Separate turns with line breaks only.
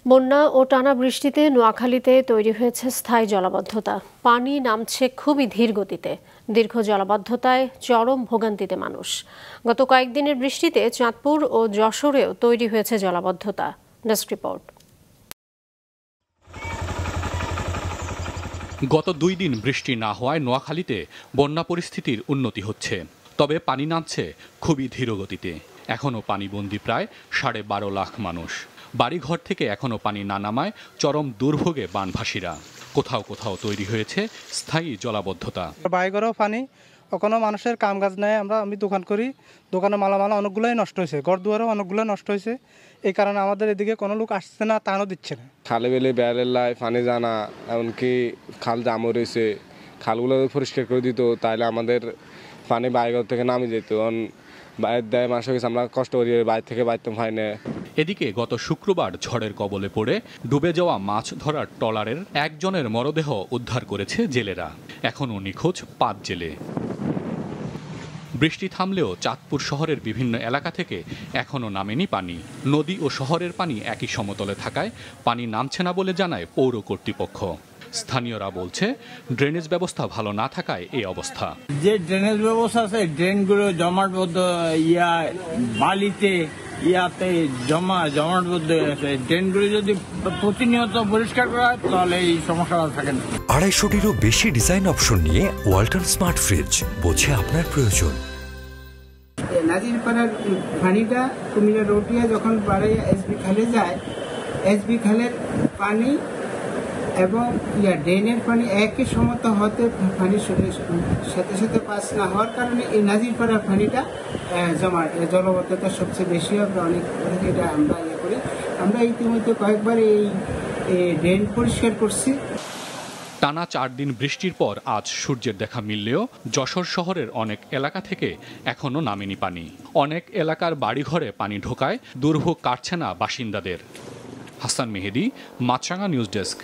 বন্যা ও টানা বৃষ্টিতে নোয়াখালীতে তৈরি হয়েছে স্থায়ী জলাবদ্ধতা। পানি নামছে খুবই ধীর গতিতে। দীর্ঘ জলাবদ্ধতায় চরম ভোগান্তিতে মানুষ। গত কয়েকদিনের বৃষ্টিতে চাঁদপুর ও যশোরেও তৈরি হয়েছে জলাবদ্ধতা। Desk report.
গত 2 দিন বৃষ্টি না হওয়ায় নোয়াখালীতে বন্যা পরিস্থিতির উন্নতি হচ্ছে, তবে পানি নামছে খুবই ধীর গতিতে। এখনও পানিবন্দী প্রায় 12.5 লাখ মানুষ। বাড়িঘর থেকে এখনও পানি না নামায় চরম দুর্ভোগে বানভাসীরা। কোথাও কোথাও তৈরি হয়েছে স্থায়ী জলাবদ্ধতা।
বাড়িঘরেও পানি, ওখানে মানুষের কাম কাজ নেই। আমি দোকান করি, দোকানে মালামাল অনেকগুলোই নষ্ট হয়েছে, ঘর দুয়ারও অনেকগুলো নষ্ট হয়েছে। এই কারণে আমাদের এদিকে কোনো লোক আসছে না, টানও দিচ্ছে না।
খালে বেলে বেড়ালের লাই পানি জানা, এমনকি খাল জামও রয়েছে, খালগুলো পরিষ্কার করে দিত, তাহলে আমাদের পানি বাড়িঘর থেকে নামে যেত। বাইরে দেয় মাস হয়ে গেছে, আমরা কষ্ট করি বাইরে থেকে বাইতে হয় না।
এদিকে গত শুক্রবার ঝড়ের কবলে পড়ে ডুবে যাওয়া মাছ ধরার ট্রলারের একজনের মরদেহ উদ্ধার করেছে জেলেরা। এখনও নিখোঁজ 5 জেলে। বৃষ্টি থামলেও চাঁদপুর শহরের বিভিন্ন এলাকা থেকে এখনও নামেনি পানি। নদী ও শহরের পানি একই সমতলে থাকায় পানি নামছে না বলে জানায় পৌর কর্তৃপক্ষ। স্থানীয়রা বলছে, ড্রেনেজ ব্যবস্থা ভালো না থাকায় এই অবস্থা।
যে ড্রেনেজ ব্যবস্থা আছে, ড্রেনগুলো জমাটবদ্ধ বালিতে জমাটবদ্ধ আছে। ড্রেনগুলো যদি প্রতিনিয়ত পরিষ্কার করা হয় তাহলে এই সমস্যাটা থাকে না।
250-টিরও বেশি ডিজাইন অপশন নিয়ে ওয়ালটন স্মার্ট ফ্রিজ, বোঝে আপনার প্রয়োজন।
নাজিরপাড়ার পানিটা কুমিল্লা রোটিয়া যখন বাড়াইয়া এসবি খালে যায়, এসবি খালের পানি এবং ড্রেনের পানি একই সমত হতে পানির সাথে সাথে পাস না হওয়ার কারণে এই নাজিরপাড়ার পানিটা জলবদ্ধতা সবচেয়ে বেশি হবে। অনেক এটা আমরা করি। আমরা ইতিমধ্যে কয়েকবার এই ড্রেন পরিষ্কার করছি।
টানা 4 দিন বৃষ্টির পর আজ সূর্যের দেখা মিললেও যশোর শহরের অনেক এলাকা থেকে এখনও নামেনি পানি। অনেক এলাকার বাড়িঘরে পানি ঢোকায় দুর্ভোগ কাটছে না বাসিন্দাদের। হাসান মেহেদী, মাছরাঙা নিউজ ডেস্ক।